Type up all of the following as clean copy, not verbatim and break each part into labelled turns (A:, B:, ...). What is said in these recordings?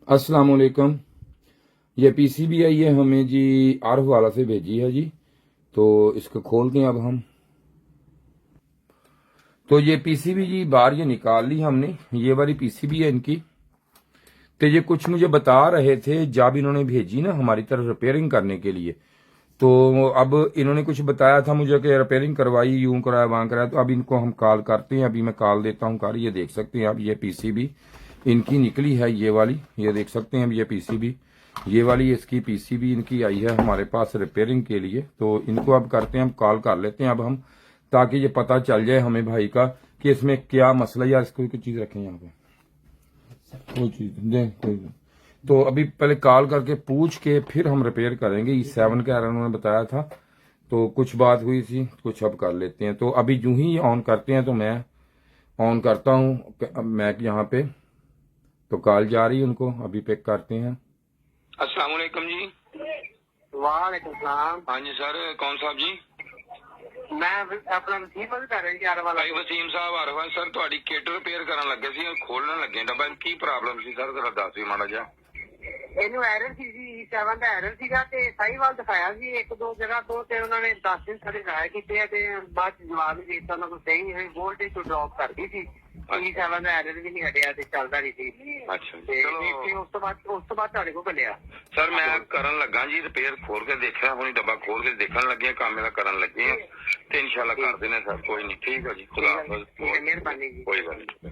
A: अस्सलाम वालेकुम। ये पीसीबी आई है हमें जी, आरफ वाला से भेजी है जी। तो इसको खोल के अब हम तो ये पीसीबी जी बाहर ये निकाल ली हमने। ये वाली पीसीबी है इनकी। तो ये कुछ मुझे बता रहे थे जब इन्होंने भेजी ना हमारी तरफ रिपेयरिंग करने के लिए। तो अब इन्होंने कुछ बताया था मुझे कि रिपेयरिंग करवाई, यूं कराया वहां कराया। तो अब इनको हम कॉल करते हैं। अभी मैं कॉल देता हूं कार। ये देख सकते हैं अब ये पीसीबी इनकी निकली है, ये वाली। ये देख सकते हैं अब ये पीसीबी, ये वाली इसकी पीसीबी इनकी आई है हमारे पास रिपेयरिंग के लिए। तो इनको अब करते हैं, हम कॉल कर लेते हैं अब हम, ताकि ये पता चल जाए हमें भाई का कि इसमें क्या मसला है। या इसको कोई चीज रखें यहाँ पे, कोई चीज दें कोई। तो अभी पहले कॉल करके पूछ के फिर हम रिपेयर करेंगे। E7 का एरर उन्होंने बताया था। तो कुछ बात हुई थी, कुछ अब कर लेते हैं। तो अभी यूं ही ऑन करते हैं। तो मैं ऑन करता हूं मैक यहाँ पे। तो कॉल जा रही है उनको, अभी पिक करते हैं। अस्सलाम वालेकुम जी।
B: वालेकुम सलाम।
A: हाँ जी सर, कौन साहब जी?
B: मैं अपना वसीम बात कर रहा जी आर वाला।
A: भाई वसीम साहब आ रहा सर, ਤੁਹਾਡੀ ਕਿਟ ਰਿਪੇਅਰ ਕਰਨ ਲੱਗੇ ਸੀ, ਖੋਲਣ ਲੱਗੇ ਡੱਬਾ। ਕੀ ਪ੍ਰੋਬਲਮ ਸੀ ਸਰ, ਜ਼ਰਾ ਦੱਸ ਵੀ ਮਾੜਾ ਜਿਹਾ।
B: ਇਹਨੂੰ ਐਰਰ ਸੀ ਜੀ, E7 ਦਾ ਐਰਰ ਸੀਗਾ ਤੇ ਸਾਈਵਾਲ ਦਿਖਾਇਆ ਸੀ ਇੱਕ ਦੋ ਜਗ੍ਹਾ ਤੋਂ, ਤੇ ਉਹਨਾਂ ਨੇ 10 ਦਿਨ ਸਾਡੇ ਟਰਾਈ ਕੀਤੇ ਆ ਤੇ ਬਾਅਦ ਚ ਜਵਾਬ ਵੀ ਦਿੱਤਾ ਉਹਨਾਂ ਕੋਲ ਸਹੀ ਨਹੀਂ ਹੋਈ, ਵੋਲਟੇਜ ਤੋਂ ਡ੍ਰੌਪ ਕਰਦੀ ਸੀ। E7 ਦਾ ਐਰਰ ਵੀ ਨਹੀਂ ਹਟਿਆ ਤੇ ਚੱਲਦਾ ਨਹੀਂ ਸੀ।
A: ਅੱਛਾ ਜੀ,
B: ਤੇ
A: ਚਲੋ
B: ਉਸ ਤੋਂ ਬਾਅਦ ਤੁਹਾਡੇ ਕੋਲ ਮਿਲਿਆ
A: ਸਰ। ਮੈਂ ਕਰਨ ਲੱਗਾ ਜੀ ਰਿਪੇਅਰ, ਖੋਲ ਕੇ ਦੇਖਿਆ ਹੁਣੀ ਡੱਬਾ, ਖੋਲ ਕੇ ਦੇਖਣ ਲੱਗੇ ਆ, ਕੰਮ ਇਹਦਾ ਕਰਨ ਲੱਗੇ ਆ ਤੇ इंशाल्लाह कर देना सर। कोई नहीं, ठीक है जी, खुदा हाफिज़।
B: मेहरबानी जी।
A: कोई बात नहीं।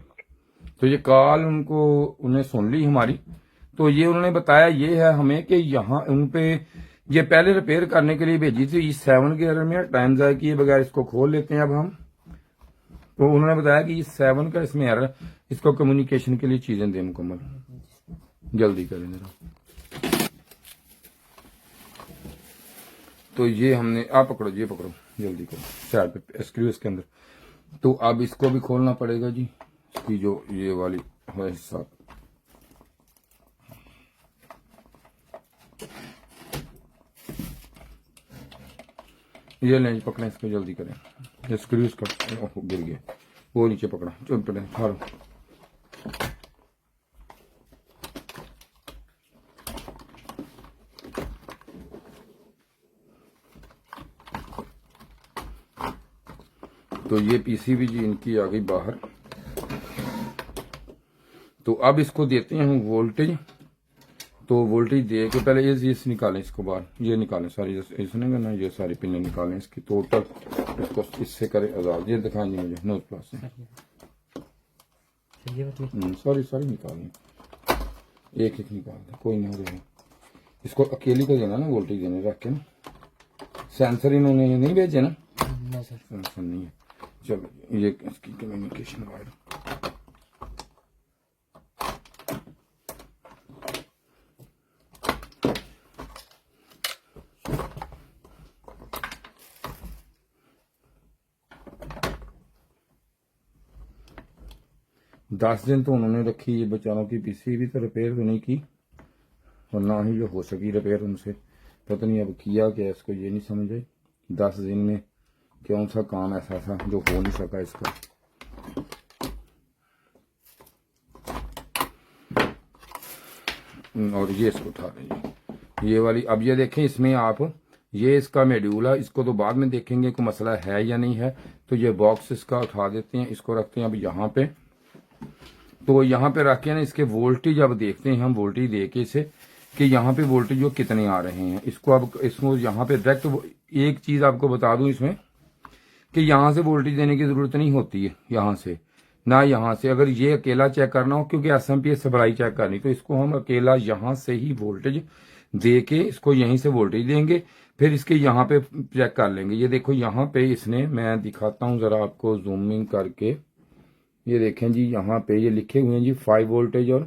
A: तो ये कॉल उनको उन्हें सुन ली हमारी। तो ये उन्होंने बताया ये है हमें कि यहाँ उन पे ये पहले रिपेयर करने के लिए भेजी थी। E7 के एरर में टाइम ज़ाया किए बगैर इसको खोल लेते हैं अब हम। तो उन्होंने बताया कि E7 का इसमें एरर, इसको कम्युनिकेशन के लिए चीजें दें मुकम्मल, जल्दी करें जरा। तो ये हमने, आप पकड़ो, ये पकड़ो, जल्दी करो, साइड पे स्क्रू इसके अंदर। तो अब इसको भी खोलना पड़ेगा जी, इसकी जो ये वाली है हिस्सा। ये लें, पकड़ें इसको, जल्दी करें। स्क्रू इसका गिर गया, वो नीचे पकड़ा, चल पड़े फाड़ो। तो ये पीसीबी जी इनकी आ गई बाहर। तो अब इसको देते हैं हम वोल्टेज। तो वोल्टेज दे के पहले ये निकालें इसको बाहर, ये निकालें सारी, इसने करना ये सारी पिनें निकालें इसकी टोटल। इसको इससे करें आजाद। ये दिखाएं जी मुझे नोट प्लस से सारी निकालें, एक एक निकाल दें, कोई नहीं हो रहा। इसको अकेली को देना ना वोल्टेज देने, रख के ना। सेंसर इन्होंने नहीं भेजे ना? सेंसर नहीं है। चलो ये इसकी कम्युनिकेशन वायर। दस दिन तो उन्होंने रखी ये बेचारों की पीसीबी, तो रिपेयर तो नहीं की और ना ही जो हो सकी रिपेयर उनसे। पता नहीं अब किया क्या, इसको ये नहीं समझ आई 10 दिन में कौन सा काम ऐसा था जो हो नहीं सका इसका। और ये इसको उठा रही ये वाली। अब ये देखें इसमें आप, ये इसका मॉड्यूल है, इसको तो बाद में देखेंगे कोई मसला है या नहीं है। तो ये बॉक्स इसका उठा देते हैं, इसको रखते हैं अब यहाँ पे। तो यहाँ पे रख के ना इसके वोल्टेज अब देखते हैं हम, वोल्टेज दे के इसे कि यहाँ पे वोल्टेज जो कितने आ रहे हैं। इसको अब इसको यहाँ पे डायरेक्ट एक चीज आपको बता दूं इसमें कि यहाँ से वोल्टेज देने की जरूरत नहीं होती है, यहाँ से ना यहाँ से। अगर ये अकेला चेक करना हो, क्योंकि SMP सप्लाई चेक करनी, तो इसको हम अकेला यहाँ से ही वोल्टेज दे के इसको यहीं से वोल्टेज देंगे, फिर इसके यहाँ पे चेक कर लेंगे। ये देखो यहाँ पे इसने, मैं दिखाता हूँ जरा आपको जूमिंग करके। ये देखें जी यहाँ पे ये लिखे हुए हैं जी 5 वोल्टेज और,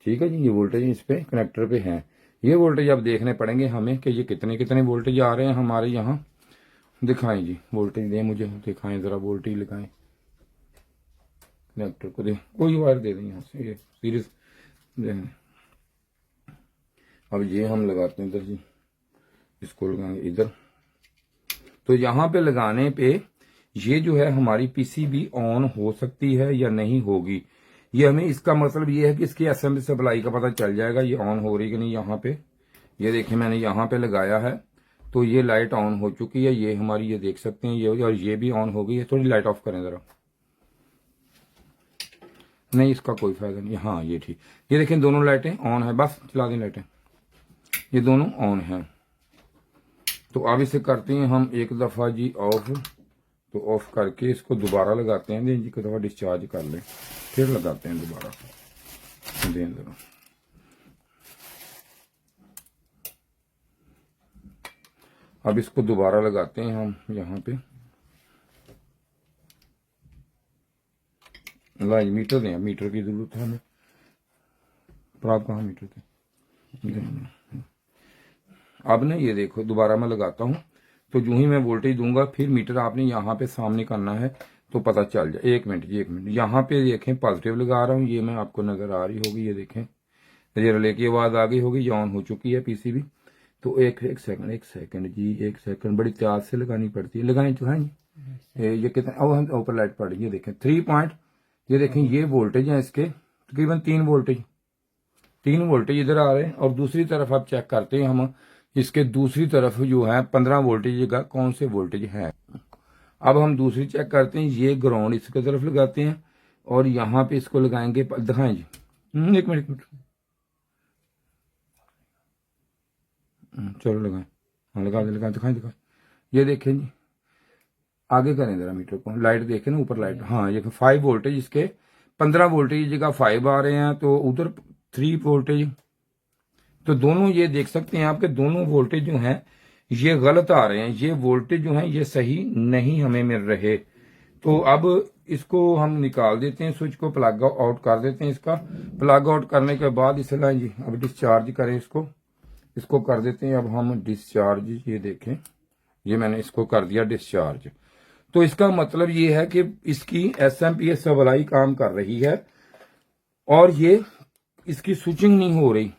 A: ठीक है जी, ये वोल्टेज इस पे कनेक्टर पे हैं। ये वोल्टेज अब देखने पड़ेंगे हमें कि ये कितने कितने वोल्टेज आ रहे हैं हमारे यहाँ। दिखाएं जी, वोल्टेज दें मुझे, दिखाएं जरा, वोल्टेज लगाएं कनेक्टर को, दे कोई वायर दे दें यहाँ से, ये सीरीज दें। अब ये हम लगाते हैं इधर जी, इसको लगाएंगे इधर। तो यहाँ पे लगाने पे ये जो है हमारी पीसीबी ऑन हो सकती है या नहीं होगी, ये हमें इसका मतलब ये है कि इसकी एसएमपी सप्लाई का पता चल जाएगा ये ऑन हो रही कि नहीं। यहाँ पे ये देखिए मैंने यहाँ पे लगाया है तो ये लाइट ऑन हो चुकी है, ये हमारी ये देख सकते हैं ये, और ये भी ऑन हो गई है। थोड़ी लाइट ऑफ करें जरा, नहीं इसका कोई फायदा नहीं। हाँ ये ठीक, ये देखें दोनों लाइटें ऑन है, बस चला दें लाइटें, ये दोनों ऑन हैं। तो अब इसे करते हैं हम एक दफा जी ऑफ, तो ऑफ करके इसको दोबारा लगाते हैं, जी एक दफा डिस्चार्ज कर लें फिर लगाते हैं दोबारा, दें जरा। अब इसको दोबारा लगाते हैं हम यहाँ पे, लाइट मीटर दें, मीटर की जरूरत है हमें, पर आप कहाँ मीटर थे। अब ना ये देखो दोबारा मैं लगाता हूँ तो जो ही मैं वोल्टेज दूंगा फिर मीटर आपने यहाँ पे सामने करना है तो पता चल जाए। एक मिनट जी, एक मिनट, यहाँ पे देखें पॉजिटिव लगा रहा हूँ, ये मैं आपको नजर आ रही होगी, ये देखें ये रिले की आवाज आ गई होगी, ये ऑन हो चुकी है पीसीबी। तो एक सेकंड जी, एक सेकंड, बड़ी त्याग से लगानी पड़ती है, लगाएं तो है जी। ये कितना, अब हम ऊपर लाइट पड़ रही है, देखें 3 पॉइंट, ये देखें ये वोल्टेज है इसके तकरीबन 3 वोल्टेज इधर आ रहे हैं। और दूसरी तरफ आप चेक करते हैं हम, इसके दूसरी तरफ जो है 15 वोल्टेज का कौन से वोल्टेज है। अब हम दूसरी चेक करते हैं, ये ग्राउंड इसके तरफ लगाते हैं और यहाँ पे इसको लगाएंगे, दिखाएं जी, एक मिनट चलो लगाएं, हाँ लगा दिखाएं, ये देखें जी, आगे करें जरा मीटर को, लाइट देखें ना ऊपर लाइट, हाँ ये 5 वोल्टेज इसके 15 वोल्टेज जगह 5 आ रहे हैं, तो उधर 3 वोल्टेज, तो दोनों ये देख सकते हैं आपके दोनों वोल्टेज जो हैं ये गलत आ रहे हैं, ये वोल्टेज जो हैं ये सही नहीं हमें मिल रहे। तो अब इसको हम निकाल देते हैं, स्विच को प्लग आउट कर देते हैं। इसका प्लग आउट करने के बाद इसे लाएं जी, अब डिस्चार्ज करें इसको कर देते हैं अब हम डिस्चार्ज। ये देखें ये मैंने इसको कर दिया डिस्चार्ज। तो इसका मतलब ये है कि इसकी एसएमपीएस सप्लाई काम कर रही है और ये इसकी स्विचिंग नहीं हो रही।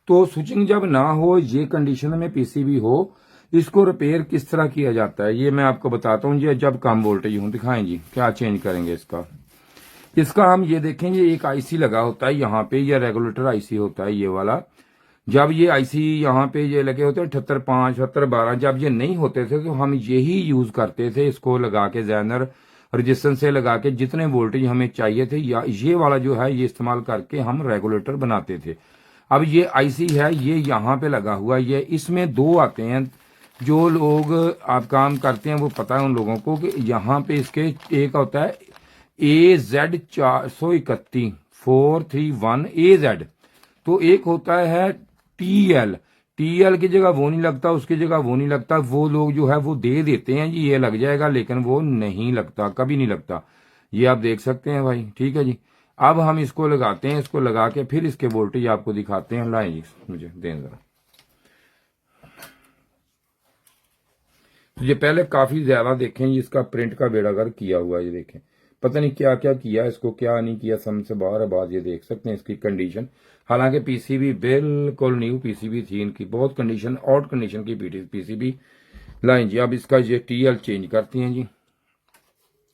A: तो स्विचिंग जब ना हो, ये कंडीशन में पीसीबी हो, इसको रिपेयर किस तरह किया जाता है ये मैं आपको बताता हूँ जी। जब कम वोल्टेज हो, दिखाएं जी क्या चेंज करेंगे इसका हम ये देखेंगे, एक आईसी लगा होता है यहाँ पे, यह रेगुलेटर आईसी होता है ये वाला। जब ये आईसी यहाँ पे ये लगे होते हैं 78.5 78.12, जब ये नहीं होते थे तो हम यही यूज करते थे, इसको लगा के जेनर रजिस्टेंस से लगा के जितने वोल्टेज हमें चाहिए थे, या ये वाला जो है ये इस्तेमाल करके हम रेगुलेटर बनाते थे। अब ये आईसी है, ये यहाँ पे लगा हुआ, ये इसमें 2 आते हैं। जो लोग आप काम करते हैं वो पता है उन लोगों को कि यहाँ पे इसके एक होता है AZ 431 431 AZ, तो एक होता है TL की जगह वो नहीं लगता, उसकी जगह वो नहीं लगता। वो लोग जो है वो दे देते हैं जी ये लग जाएगा, लेकिन वो नहीं लगता, कभी नहीं लगता। ये आप देख सकते हैं भाई, ठीक है जी। अब हम इसको लगाते हैं, इसको लगा के फिर इसके वोल्टेज आपको दिखाते हैं। लाएं जी मुझे दें जरा। तो ये पहले काफी ज्यादा देखें, इसका प्रिंट का बेड़ागर्क किया हुआ है, ये देखें पता नहीं क्या क्या किया इसको, क्या नहीं किया, समझ से बाहर है बात। ये देख सकते हैं इसकी कंडीशन, हालांकि पीसीबी बिल्कुल न्यू पीसीबी थी इनकी, बहुत कंडीशन आउट कंडीशन की पीसीबी। लाइन जी अब इसका ये TL चेंज करती हैं जी,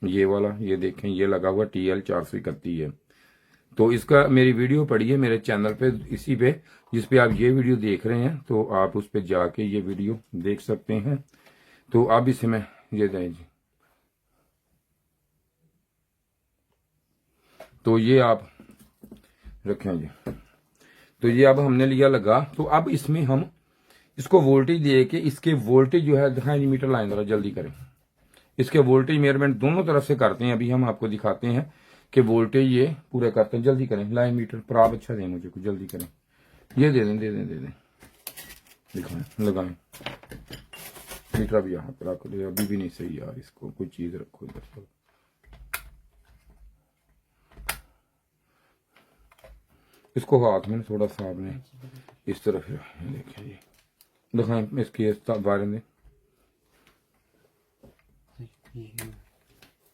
A: ये वाला ये देखें ये लगा हुआ TL 431 है। तो इसका मेरी वीडियो पढ़िए मेरे चैनल पे, इसी पे जिस पे आप ये वीडियो देख रहे हैं, तो आप उस पे जाके ये वीडियो देख सकते हैं। तो अब इसमें ये दें जी, तो ये आप रखें जी। तो ये अब हमने लिया लगा, तो अब इसमें हम इसको वोल्टेज दे के, इसके वोल्टेज जो है दिखाएं जी, मीटर लाइन जरा जल्दी करें। इसके वोल्टेज मेजरमेंट दोनों तरफ से करते हैं, अभी हम आपको दिखाते हैं कि वोल्टेज ये पूरे करते हैं। जल्दी करें लाइन मीटर पर, आप अच्छा दें मुझे कुछ, जल्दी करें। ये दे दें दिखाएं लगाएं। मीटर अब यहाँ पर रख दे, अभी भी नहीं सही यार, इसको कोई चीज रखो इधर। इसको हाथ में थोड़ा सा आपने इस तरफ देखिए जी, दिखाएं इसकी बारे में,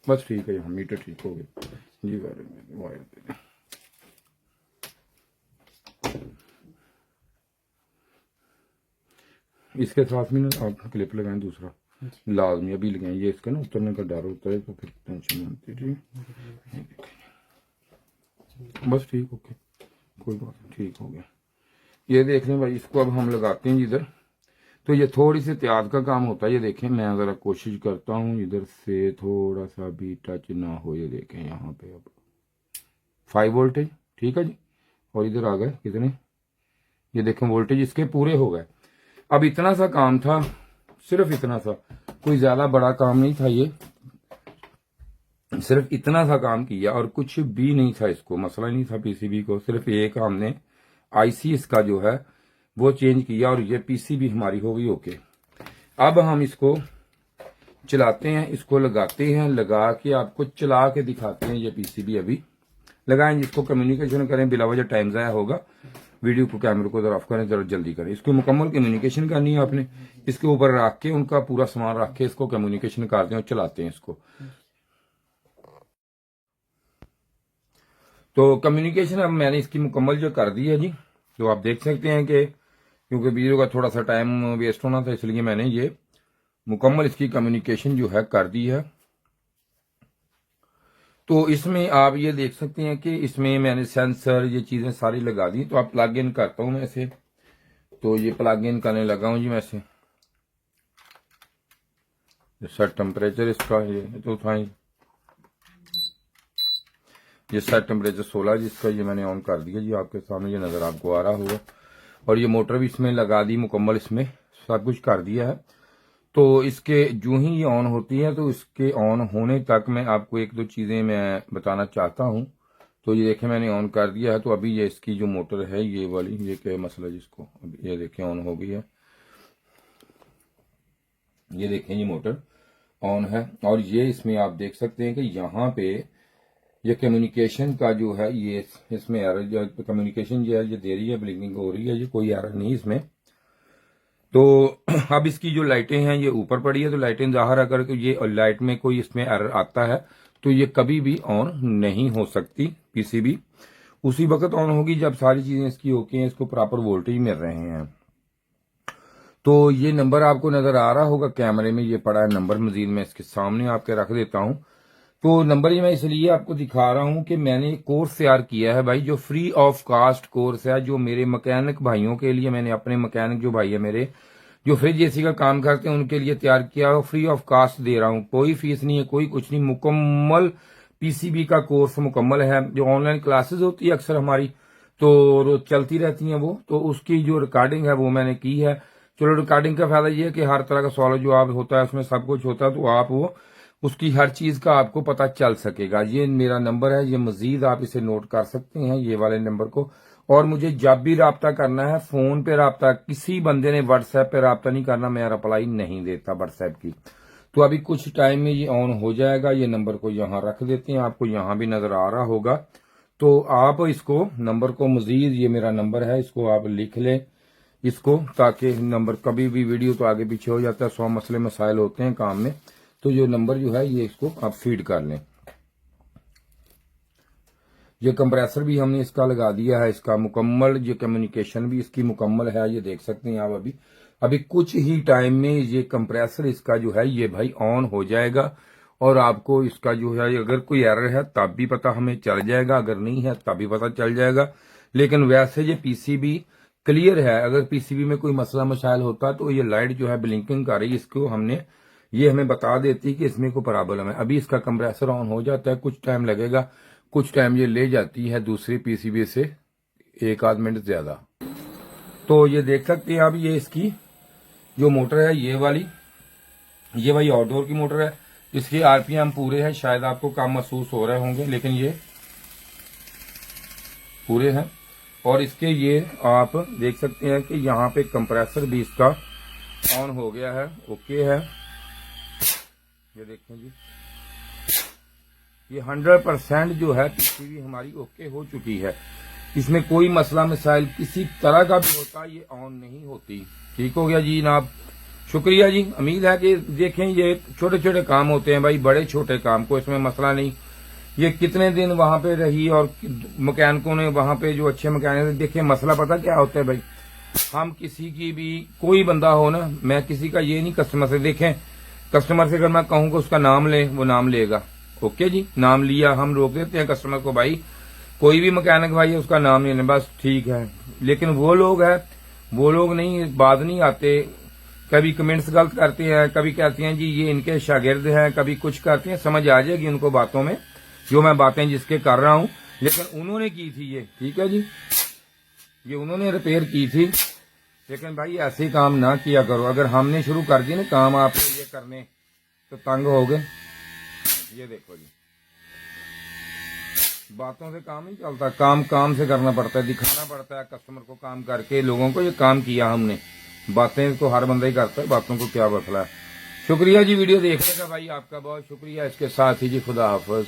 A: बस ठीक है, यहाँ मीटर ठीक हो गया जी। बारे में वायर दे दें। इसके साथ में ना आप क्लिप लगाएं दूसरा, लाजमी अभी लगाएं, ये इसका ना उतरने का डर होता है तो फिर टेंशन नहीं होती। ठीक बस ठीक, ओके, कोई बात नहीं, ठीक हो गया। ये देख लें भाई, इसको अब हम लगाते हैं इधर। तो ये थोड़ी सी एहतियात का काम होता है। ये देखें, मैं ज़रा कोशिश करता हूँ इधर से थोड़ा सा भी टच ना हो। ये देखें यहाँ पे अब 5 वोल्टेज, ठीक है जी। और इधर आ गए कितने, ये देखें वोल्टेज इसके पूरे हो गए। अब इतना सा काम था, सिर्फ इतना सा, कोई ज़्यादा बड़ा काम नहीं था। ये सिर्फ इतना सा काम किया और कुछ भी नहीं था, इसको मसला नहीं था पीसीबी को। सिर्फ एक हमने आईसी इसका जो है वो चेंज किया और ये पीसीबी हमारी हो गई ओके। अब हम इसको चलाते हैं, इसको लगाते हैं, लगा के आपको चला के दिखाते हैं। ये पीसीबी अभी लगाएं, जिसको कम्युनिकेशन करें, बिला वजह टाइम ज़ाया होगा। वीडियो को, कैमरे को जरा ऑफ करें, जरा जल्दी करें। इसको मुकम्मल कम्युनिकेशन करनी है आपने। इसके ऊपर रख के, उनका पूरा सामान रख के इसको कम्युनिकेशन करते हैं और चलाते हैं इसको। तो कम्युनिकेशन अब मैंने इसकी मुकम्मल जो कर दी है जी। तो आप देख सकते हैं कि क्योंकि वीडियो का थोड़ा सा टाइम वेस्ट होना था, इसलिए मैंने ये मुकम्मल इसकी कम्युनिकेशन जो है कर दी है। तो इसमें आप ये देख सकते हैं कि इसमें मैंने सेंसर, ये चीज़ें सारी लगा दी। तो आप प्लग इन करता हूँ मैं इसे। तो ये प्लग इन करने लगा हूँ जी मैं इसे। सेट टेम्परेचर इसका ये तो था, ये सेट टेम्परेचर 16 जिसका, ये मैंने ऑन कर दिया जी। आपके सामने ये नज़र आपको आ रहा होगा। और ये मोटर भी इसमें लगा दी मुकम्मल, इसमें सब कुछ कर दिया है। तो इसके जो ही ये ऑन होती है, तो इसके ऑन होने तक मैं आपको एक दो चीज़ें मैं बताना चाहता हूँ। तो ये देखें मैंने ऑन कर दिया है। तो अभी ये इसकी जो मोटर है ये वाली, ये क्या मसला जिसको, अभी ये देखें ऑन हो गई है। ये देखें ये मोटर ऑन है। और ये इसमें आप देख सकते हैं कि यहाँ पे ये कम्युनिकेशन का जो है, ये इसमें एरर जो कम्युनिकेशन जो है ये दे रही है, ब्लिंकिंग हो रही है, ये कोई एरर नहीं इसमें। तो अब इसकी जो लाइटें हैं ये ऊपर पड़ी है। तो लाइटें ज़ाहिर अगर ये लाइट में कोई इसमें एरर आता है तो ये कभी भी ऑन नहीं हो सकती। पीसीबी उसी वक्त ऑन होगी जब सारी चीज़ें इसकी ओके हैं, इसको प्रॉपर वोल्टेज मिल रहे हैं। तो ये नंबर आपको नज़र आ रहा होगा कैमरे में, ये पड़ा है नंबर। मजीद मैं इसके सामने आपके रख देता हूँ। तो नंबर ये मैं इसलिए आपको दिखा रहा हूं कि मैंने कोर्स तैयार किया है भाई, जो फ्री ऑफ कास्ट कोर्स है, जो मेरे मैकेनिक भाइयों के लिए, मैंने अपने मैकेनिक जो भाई है मेरे, जो फ्रिज एसी का काम करते हैं, उनके लिए तैयार किया है। फ्री ऑफ कास्ट दे रहा हूं, कोई फीस नहीं है, कोई कुछ नहीं। मुकम्मल पीसीबी का कोर्स मुकम्मल है। जो ऑनलाइन क्लासेस होती है अक्सर हमारी, तो रोज चलती रहती हैं वो, तो उसकी जो रिकॉर्डिंग है वो मैंने की है। चलो, रिकॉर्डिंग का फायदा ये है कि हर तरह का सवाल जवाब होता है, उसमें सब कुछ होता है, तो आप वो उसकी हर चीज का आपको पता चल सकेगा। ये मेरा नंबर है, ये मजीद आप इसे नोट कर सकते हैं, ये वाले नंबर को। और मुझे जब भी राब्ता करना है, फोन पे राब्ता, किसी बंदे ने व्हाट्सएप पे राब्ता नहीं करना, मैं रिप्लाई नहीं देता व्हाट्सएप की। तो अभी कुछ टाइम में ये ऑन हो जाएगा। ये नंबर को यहाँ रख देते हैं, आपको यहाँ भी नजर आ रहा होगा। तो आप इसको नंबर को मजीद, ये मेरा नंबर है, इसको आप लिख लें इसको, ताकि नंबर कभी भी वीडियो तो आगे पीछे हो जाता है, 100 मसले मसाइल होते हैं काम में। तो जो नंबर जो है ये इसको आप फीड कर लें। ये कंप्रेसर भी हमने इसका लगा दिया है, इसका मुकम्मल, ये कम्युनिकेशन भी इसकी मुकम्मल है। ये देख सकते हैं आप, अभी कुछ ही टाइम में ये कंप्रेसर इसका जो है ये भाई ऑन हो जाएगा। और आपको इसका जो है अगर कोई एरर है तब भी पता हमें चल जाएगा, अगर नहीं है तब भी पता चल जाएगा। लेकिन वैसे ये पीसीबी क्लियर है। अगर पीसीबी में कोई मसला मशाइल होता तो ये लाइट जो है ब्लिंकिंग कर रही है, इसको हमने, ये हमें बता देती कि इसमें कोई प्रॉब्लम है। अभी इसका कंप्रेसर ऑन हो जाता है, कुछ टाइम लगेगा, कुछ टाइम ये ले जाती है दूसरी पीसीबी से, 1-8 मिनट ज्यादा। तो ये देख सकते हैं आप, ये इसकी जो मोटर है ये वाली, ये भाई आउटडोर की मोटर है। इसके आरपीएम पूरे हैं, शायद आपको कम महसूस हो रहे होंगे, लेकिन ये पूरे हैं। और इसके ये आप देख सकते हैं कि यहाँ पे कंप्रेसर भी इसका ऑन हो गया है, ओके है। ये देखें जी, ये 100% जो है पीसीबी हमारी ओके हो चुकी है। इसमें कोई मसला मसाइल किसी तरह का भी होता ये ऑन नहीं होती। ठीक हो गया जी जनाब, शुक्रिया जी। उम्मीद है कि देखें, ये छोटे छोटे काम होते हैं भाई, बड़े छोटे काम को इसमें मसला नहीं। ये कितने दिन वहां पे रही और मैकेनिकों ने वहां पे, जो अच्छे मैकेनिक, देखें मसला पता क्या होता है भाई, हम किसी की भी, कोई बंदा हो ना, मैं किसी का ये नहीं कस्टमर से, देखें कस्टमर से अगर मैं कहूँ कि उसका नाम ले, वो नाम लेगा, ओके जी, नाम लिया, हम रोक देते हैं कस्टमर को, भाई कोई भी मैकेनिक भाई है उसका नाम नहीं लेना, बस ठीक है। लेकिन वो लोग नहीं, बात नहीं आते, कभी कमेंट्स गलत करते हैं, कभी कहते हैं जी ये इनके शागिर्द हैं, कभी कुछ करते हैं। समझ आ जाएगी उनको बातों में, जो मैं बातें जिसके कर रहा हूं। लेकिन उन्होंने की थी ये, ठीक है जी, ये उन्होंने रिपेयर की थी। लेकिन भाई ऐसे काम ना किया करो। अगर हमने शुरू कर दिया ना काम आपको ये करने, तो तंग हो गए। ये देखो जी, बातों से काम नहीं चलता, काम से करना पड़ता है, दिखाना पड़ता है कस्टमर को काम करके, लोगों को ये काम किया हमने। बातें तो हर बंदा ही करता है, बातों को क्या मसला है। शुक्रिया जी वीडियो देखने का, भाई आपका बहुत शुक्रिया। इसके साथ ही जी खुदा हाफिज।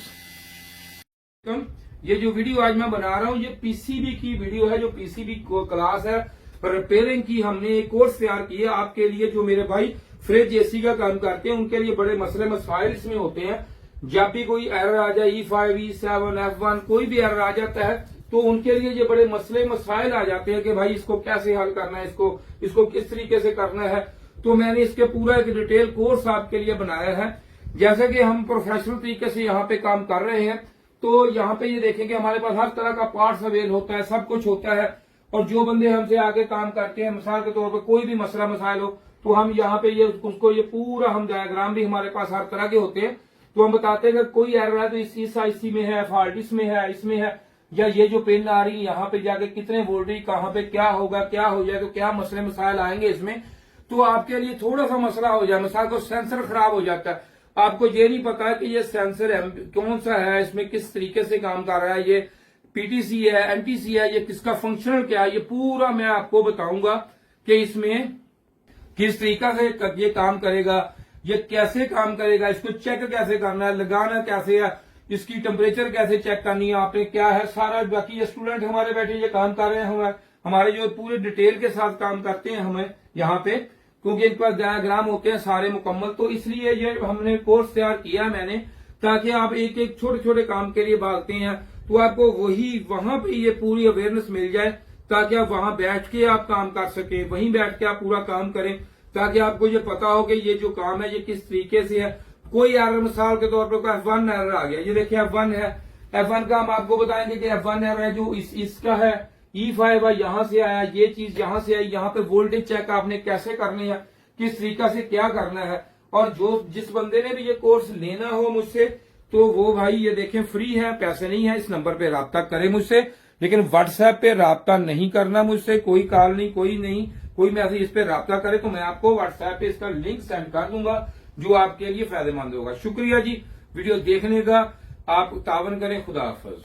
A: ये जो वीडियो आज मैं बना रहा हूँ ये पीसीबी की वीडियो है, जो पीसीबी क्लास है रिपेयरिंग की। हमने एक कोर्स तैयार किया आपके लिए, जो मेरे भाई फ्रिज एसी का काम करते हैं उनके लिए बड़े मसले मसाइल इसमें होते हैं। जब भी कोई एरर आ जाए, E5, E7, F1 कोई भी एरर आ जाता है तो उनके लिए ये बड़े मसले मसाइल आ जाते हैं कि भाई इसको कैसे हल करना है, इसको किस तरीके से करना है। तो मैंने इसके पूरा एक डिटेल कोर्स आपके लिए बनाया है। जैसे कि हम प्रोफेशनल तरीके से यहाँ पे काम कर रहे हैं, तो यहाँ पे ये देखेंगे हमारे पास हर तरह का पार्ट्स अवेल होता है, सब कुछ होता है। और जो बंदे हमसे आगे काम करते हैं, मिसाल के तौर पर कोई भी मसला मसाइल हो, तो हम यहाँ पे ये पूरा हम डायग्राम भी हमारे पास हर तरह के होते हैं। तो हम बताते हैं कि कोई एरर है तो इस आईसी में है, फॉल्ट इसमें है, इसमें है, या ये जो पिन आ रही है यहाँ पे जाके कितने वोल्टेज, कहाँ पे क्या होगा, क्या हो जाए, तो क्या मसले मसाइल आएंगे इसमें। तो आपके लिए थोड़ा सा मसला हो जाए, मिसाल को सेंसर खराब हो जाता है, आपको ये नहीं पता है कि ये सेंसर कौन सा है, इसमें किस तरीके से काम कर रहा है, ये पीटीसी है, एनटीसी है, ये किसका फंक्शनल क्या है, ये पूरा मैं आपको बताऊंगा कि इसमें किस तरीका से ये काम करेगा, ये कैसे काम करेगा, इसको चेक कैसे करना है, लगाना कैसे है, इसकी टेम्परेचर कैसे चेक करनी है आपने, क्या है सारा। बाकी ये स्टूडेंट हमारे बैठे ये काम कर रहे हैं, हमारे जो पूरे डिटेल के साथ काम करते हैं हमें यहाँ पे, क्योंकि इन पर डायग्राम होते हैं सारे मुकम्मल। तो इसलिए ये हमने कोर्स तैयार किया मैंने, ताकि आप एक एक छोटे छोटे काम के लिए भागते हैं तो आपको वहां पे ये पूरी अवेयरनेस मिल जाए, ताकि आप वहां बैठ के आप काम कर सके, वहीं बैठ के आप पूरा काम करें, ताकि आपको ये पता हो कि ये जो काम है ये किस तरीके से है। कोई एरर मिसाल के तौर पर कोई F1 एरर आ गया, ये देखिए F1 है, F1 का हम आपको बताएंगे कि F1 एरर है जो इसका है, E5 है, यहां से आया, ये चीज यहां से आई, यहाँ पे वोल्टेज चेक आपने कैसे करनी है, किस तरीका से क्या करना है। और जिस बंदे ने भी ये कोर्स लेना हो मुझसे, तो वो भाई ये देखें फ्री है, पैसे नहीं है, इस नंबर पे राब्ता करें मुझसे। लेकिन व्हाट्सएप पे राब्ता नहीं करना मुझसे, कोई कॉल नहीं, कोई मैसेज इस पे राब्ता करे तो मैं आपको व्हाट्सएप पे इसका लिंक सेंड कर दूंगा, जो आपके लिए फायदेमंद होगा। शुक्रिया जी वीडियो देखने का, आप तावन करें। खुदा हाफिज।